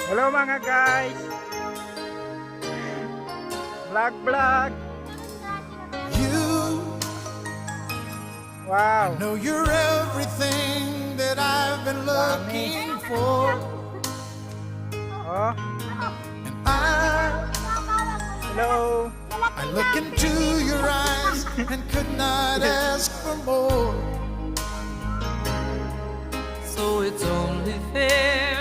Hello mga guys. Vlog. You, Wow. I know you're everything that I've been looking for. Oh, And hello. I look into your eyes and could not ask for more. So it's only fair